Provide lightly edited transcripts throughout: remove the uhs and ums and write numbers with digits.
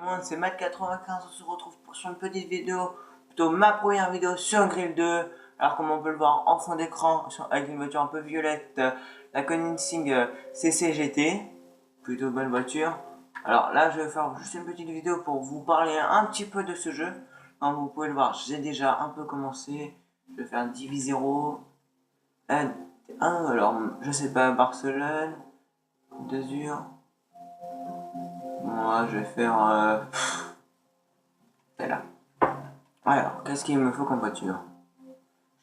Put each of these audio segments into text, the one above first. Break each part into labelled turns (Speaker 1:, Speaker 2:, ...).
Speaker 1: monde, c'est Matt95, on se retrouve sur une petite vidéo, plutôt ma première vidéo sur Grill 2. Alors comme on peut le voir en fond d'écran, avec une voiture un peu violette, la Koenigsegg CC-GT, plutôt bonne voiture. Alors là je vais faire juste une petite vidéo pour vous parler un petit peu de ce jeu. Comme vous pouvez le voir, j'ai déjà un peu commencé, je vais faire Divi-0, 1, alors je sais pas, Barcelone, d'Azur. Moi je vais faire celle-là. Alors, qu'est-ce qu'il me faut comme voiture?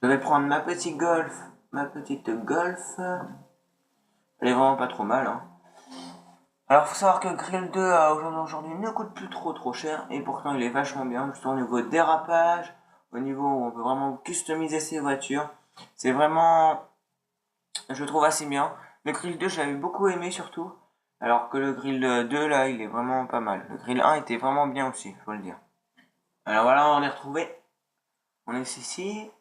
Speaker 1: Je vais prendre ma petite Golf. Elle est vraiment pas trop mal, hein. Alors, faut savoir que Grill 2 aujourd'hui ne coûte plus trop cher et pourtant il est vachement bien, juste au niveau dérapage, au niveau où on peut vraiment customiser ses voitures. C'est vraiment, je trouve assez bien. Le Grill 2 j'avais beaucoup aimé surtout, alors que le Grill 2 là il est vraiment pas mal. Le Grill 1 était vraiment bien aussi, faut le dire. Alors voilà, on est retrouvé. On est ici.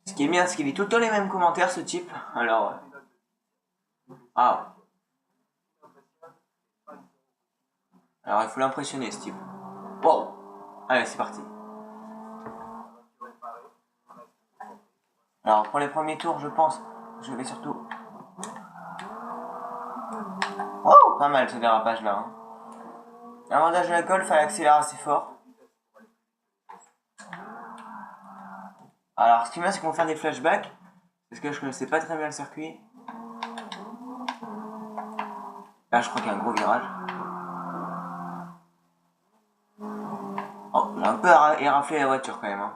Speaker 1: Ce qui est bien, c'est qu'il lit tout le temps les mêmes commentaires, ce type. Alors. Ah. Alors, il faut l'impressionner, ce type. Wow. Allez, c'est parti. Alors, pour les premiers tours, je pense, je vais surtout. Oh, pas mal ce dérapage là. Hein. L'avantage de la Golf, elle accélère assez fort. Alors, ce qui est bien, c'est qu'on va faire des flashbacks. Parce que je connaissais pas très bien le circuit. Là, je crois qu'il y a un gros virage. Oh, j'ai un peu éraflé la voiture quand même. Hein.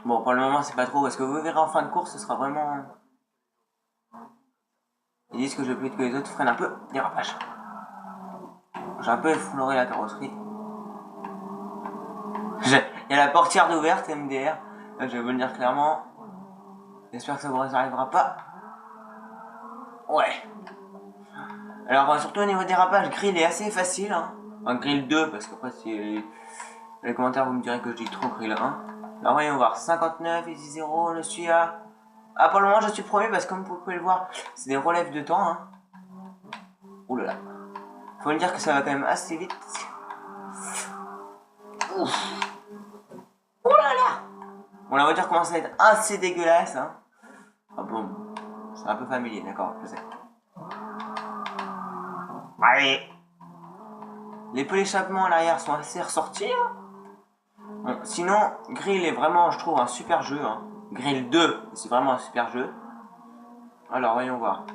Speaker 1: Bon, pour le moment, c'est pas trop. Parce que vous verrez en fin de course, ce sera vraiment. Ils disent que je vais plus vite que les autres, freinent un peu. Dérapage. J'ai un peu effleuré la carrosserie. Il y a la portière d'ouverte MDR. Là, je vais vous le dire clairement. J'espère que ça vous arrivera pas. Ouais. Alors, surtout au niveau des dérapage, Grill est assez facile. Hein. Enfin, Grill 2, parce qu'après, si les commentaires, vous me direz que je dis trop Grill 1. Alors, voyons voir. 59, ici 0, je suis à. Ah, pour le moment, je suis premier parce que, comme vous pouvez le voir, c'est des relèves de temps. Hein. Ouh là là. Faut me dire que ça va quand même assez vite. Ouf. Oh là là. Bon, la voiture commence à être assez dégueulasse. Hein. Ah bon, c'est un peu familier, d'accord, je sais. Allez. Les pneus d'échappement à l'arrière sont assez ressortis. Hein. Bon, sinon, Grill est vraiment, je trouve, un super jeu. Hein. Grill 2, c'est vraiment un super jeu. Alors, voyons voir.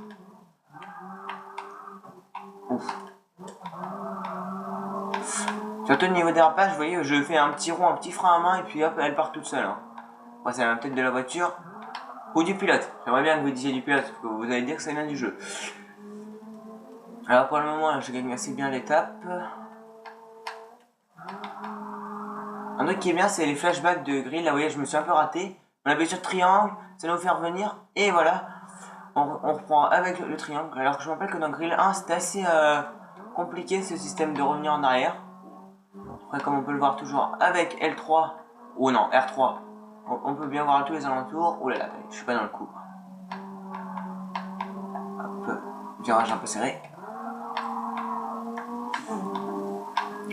Speaker 1: Ouf. Surtout au niveau dérapage, vous voyez, je fais un petit rond, un petit frein à main et puis hop, elle part toute seule. Hein. Après, c'est la tête de la voiture ou du pilote. J'aimerais bien que vous disiez du pilote, parce que vous allez dire que ça vient du jeu. Alors pour le moment, je gagne assez bien l'étape. Un truc qui est bien, c'est les flashbacks de Grill. Là, vous voyez, je me suis un peu raté. On appuie sur triangle, ça va nous faire revenir. Et voilà, on reprend avec le triangle. Alors que je me rappelle que dans Grill 1, c'était assez compliqué ce système de revenir en arrière. Après, comme on peut le voir toujours avec L3, ou non, R3, on peut bien voir tous les alentours. Ouh là là, je suis pas dans le coup. Hop, virage un peu serré.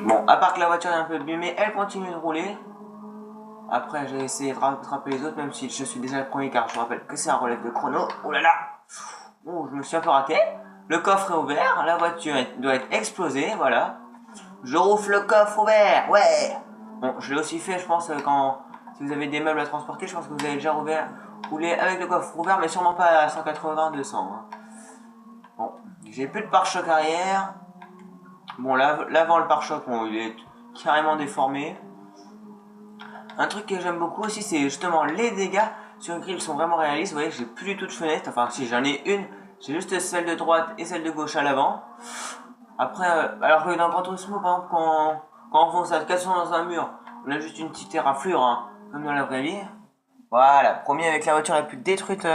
Speaker 1: Bon, à part que la voiture est un peu abîmée, elle continue de rouler. Après, j'ai essayé de rattraper les autres, même si je suis déjà le premier, car je vous rappelle que c'est un relève de chrono. Oh là là. Oh, je me suis un peu raté. Le coffre est ouvert, la voiture doit être explosée, voilà. Je roufle le coffre ouvert, ouais. Bon, je l'ai aussi fait, je pense, quand si vous avez des meubles à transporter, je pense que vous avez déjà roulé avec le coffre ouvert, mais sûrement pas à 180, 200. Hein. Bon, j'ai plus de pare-choc arrière. Bon, l'avant, le pare-choc, bon, il est carrément déformé. Un truc que j'aime beaucoup aussi, c'est justement les dégâts sur une grille sont vraiment réalistes. Vous voyez, j'ai plus du tout de fenêtre. Enfin, si j'en ai une, j'ai juste celle de droite et celle de gauche à l'avant. Après, alors que dans Gran Turismo, par exemple, quand on fonce à 400 dans un mur, on a juste une petite éraflure, hein, comme dans la vraie vie. Voilà, premier avec la voiture la plus détruite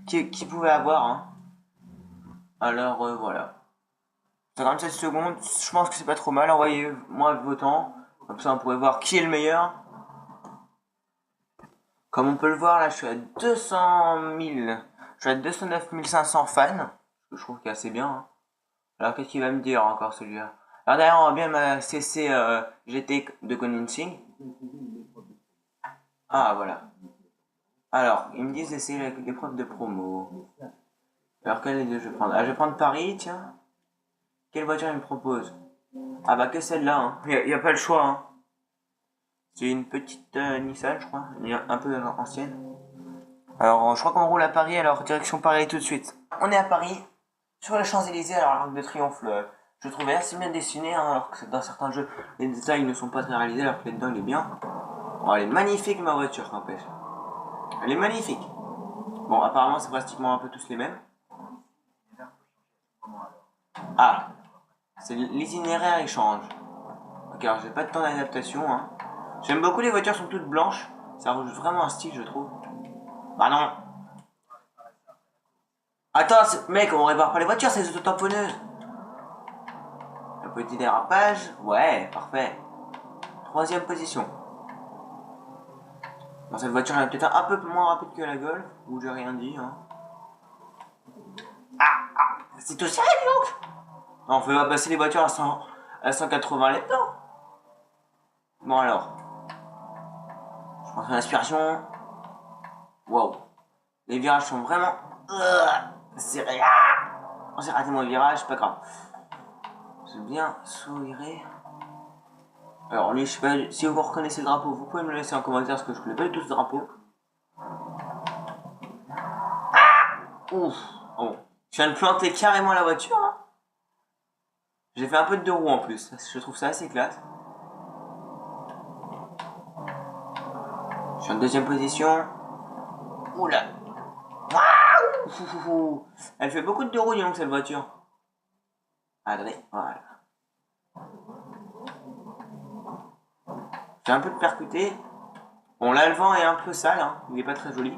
Speaker 1: qu'il pouvait avoir. Hein. Alors, voilà. 57 secondes, je pense que c'est pas trop mal. Envoyez-moi vos temps. Comme ça, on pourrait voir qui est le meilleur. Comme on peut le voir, là, je suis à 200 000. Je suis à 209 500 fans. que je trouve qu'il est assez bien. Hein. Alors qu'est-ce qu'il va me dire encore celui-là? Alors d'ailleurs, on va bien ma CC GT de Koenigsegg. Ah voilà. Alors, ils me disent d'essayer l'épreuve de promo. Alors quelle des deux je vais prendre? Ah, je vais prendre Paris, tiens. Quelle voiture il me propose? Ah bah que celle-là, hein. Y a pas le choix, hein. C'est une petite Nissan, je crois, un peu ancienne. Alors, je crois qu'on roule à Paris, alors direction Paris tout de suite. On est à Paris, sur les Champs-Élysées, alors l'Arc de Triomphe, je trouvais assez bien dessiné, hein, alors que dans certains jeux, les détails ne sont pas très réalisés, alors que là-dedans, il est bien. Oh, elle est magnifique, ma voiture, n'empêche. Elle est magnifique. Bon, apparemment, c'est pratiquement un peu tous les mêmes. Ah, c'est l'itinéraire, il change. Ok, alors j'ai pas de temps d'adaptation, hein. J'aime beaucoup les voitures sont toutes blanches, ça rajoute vraiment un style, je trouve. Bah non. Attends, mec, on répare pas les voitures, c'est les autotamponneuses. Un petit dérapage, ouais, parfait. Troisième position. Bon, cette voiture elle est peut-être un peu moins rapide que la Golf, ou j'ai rien dit, hein. C'est tout serré, donc. Non, on peut pas passer les voitures à 180 là-dedans. Bon alors, je prends une inspiration. Waouh. Les virages sont vraiment serrés. Oh, j'ai raté mon virage, pas grave. C'est bien sourire. Alors lui, je sais pas si vous reconnaissez le drapeau, vous pouvez me le laisser en commentaire parce que je connais pas du tout ce drapeau. Ouf. Oh bon. Je viens de planter carrément la voiture. Hein. J'ai fait un peu de deux roues en plus. Je trouve ça assez classe. Je suis en deuxième position. Oula. Waouh. Elle fait beaucoup de deux roues, donc cette voiture. Attendez, voilà. J'ai un peu de percuté. Bon, là, le vent est un peu sale, hein. Il est pas très joli.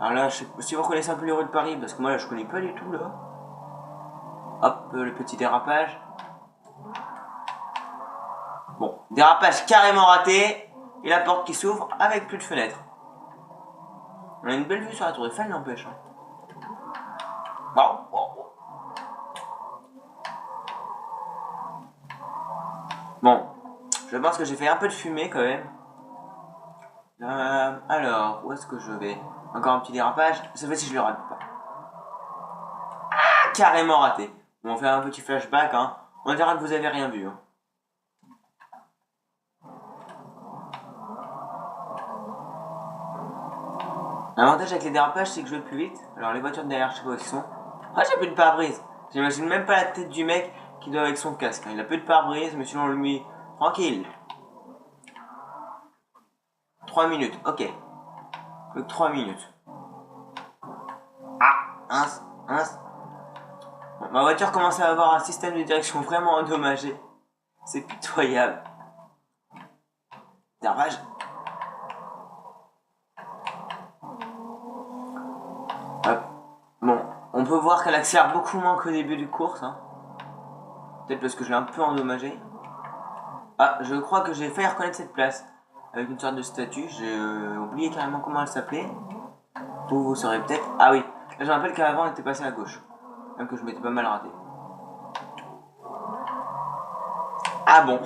Speaker 1: Alors là, je sais pas si vous reconnaissez un peu les rues de Paris, parce que moi, là, je connais pas du tout, là. Hop, le petit dérapage. Bon, dérapage carrément raté. Et la porte qui s'ouvre avec plus de fenêtres. On a une belle vue sur la tour Eiffel, n'empêche. Hein. Bon, je pense que j'ai fait un peu de fumée quand même. Alors, où est-ce que je vais? Encore un petit dérapage. Cette fois-ci, je le rate pas. Ah, carrément raté. Bon, on fait un petit flashback. Hein. On dirait que vous avez rien vu. Hein. L'avantage avec les dérapages, c'est que je vais plus vite. Alors, les voitures de derrière, je sais pas où ils sont. Ah, j'ai plus de pare-brise. J'imagine même pas la tête du mec qui doit avec son casque. Hein. Il a plus de pare-brise, mais sinon, lui, tranquille. 3 minutes, ok. Plus que 3 minutes. Ah, Bon, ma voiture commence à avoir un système de direction vraiment endommagé. C'est pitoyable. Dérapage. Hop. Bon, on peut voir qu'elle accélère beaucoup moins qu'au début du course. Hein. Peut-être parce que je l'ai un peu endommagé. Ah, je crois que j'ai failli reconnaître cette place. Avec une sorte de statue. J'ai oublié carrément comment elle s'appelait. Vous saurez peut-être. Ah oui, là je rappelle qu'avant elle était passée à gauche. Même que je m'étais pas mal raté. Ah bon.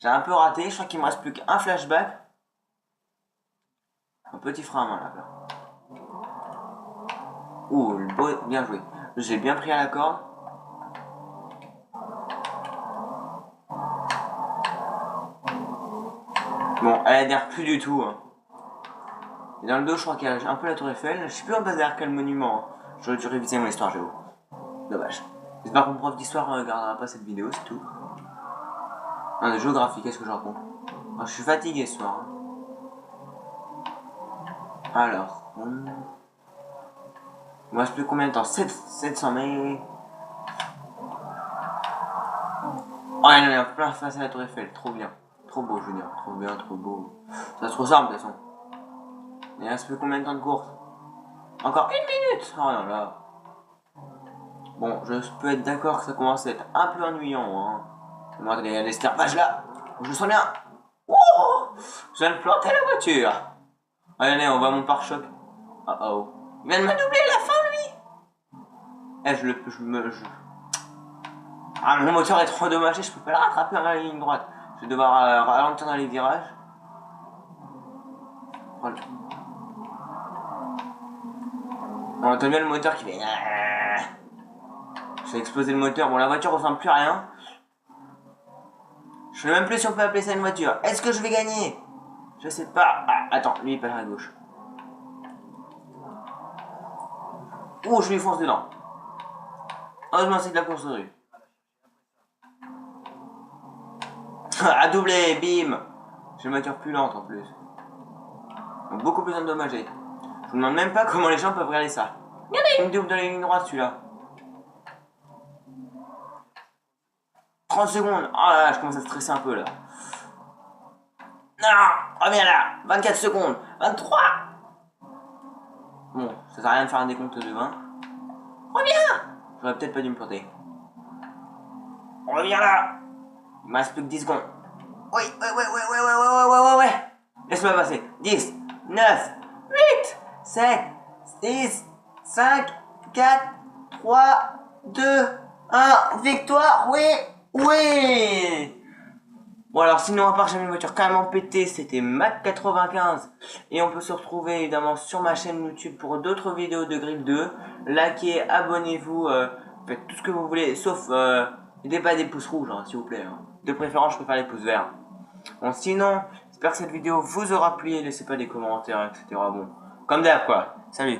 Speaker 1: J'ai un peu raté. Je crois qu'il me reste plus qu'un flashback. Un petit frein à main là. Ouh, bien joué. J'ai bien pris à la corde. Bon, elle adhère plus du tout. Hein. Et dans le dos, je crois qu'il y a un peu la tour Eiffel. Je sais plus en bas derrière quel monument. Hein. J'aurais dû réviser mon histoire géo. Dommage. J'espère que mon prof d'histoire ne regardera pas cette vidéo, c'est tout. Non, de géographie, qu'est-ce que je raconte? Je suis fatigué ce soir. Hein. Alors, il me reste plus combien de temps? 700 mètres. Oh, il y en a plein face à la tour Eiffel, trop bien. Trop beau, je veux dire. Trop bien, trop beau. Ça se ressemble de toute façon. Il reste plus combien de temps de course? Encore 1 minute. Oh là là. Bon, je peux être d'accord que ça commence à être un peu ennuyant. Hein. Moi, il y a l'escarpage là. Je sens bien. Oh, je viens de planter la voiture. Allez, on va à mon pare-choc. Oh oh. Il vient de me doubler à la fin, lui. Eh, Ah, mon moteur est trop endommagé, je peux pas le rattraper dans la ligne droite. Je vais devoir ralentir dans les virages. Voilà. On entend bien le moteur qui fait... J'ai explosé le moteur. Bon, la voiture ressemble plus à rien. Je sais même plus si on peut appeler ça une voiture. Est-ce que je vais gagner? Je sais pas. Ah, attends, lui il passe à gauche. Ouh, je lui fonce dedans. Heureusement, c'est de la course de rue. À doubler, bim. J'ai une voiture plus lente en plus. Donc beaucoup plus endommagée. Je me demande même pas comment les gens peuvent regarder ça. Regardez, il me double dans la ligne droite celui-là. 30 secondes. Oh là là, je commence à stresser un peu là. Non, reviens là. 24 secondes. 23. Bon, ça sert à rien de faire un décompte de 20. Reviens. J'aurais peut-être pas dû me planter. Reviens là. Il me reste plus que 10 secondes. Oui, ouais. Laisse-moi passer. 10, 9, 8, 7, 6, 5, 4, 3, 2, 1. Victoire, oui. Bon alors sinon à part j'ai une voiture carrément pétée, c'était Mac95 et on peut se retrouver évidemment sur ma chaîne YouTube pour d'autres vidéos de Grill 2. Likez, abonnez-vous, faites tout ce que vous voulez sauf n'aidez pas des pouces rouges hein, s'il vous plaît. Hein. De préférence je préfère les pouces verts. Bon sinon j'espère que cette vidéo vous aura plu, laissez pas des commentaires etc. Bon comme d'hab quoi, salut.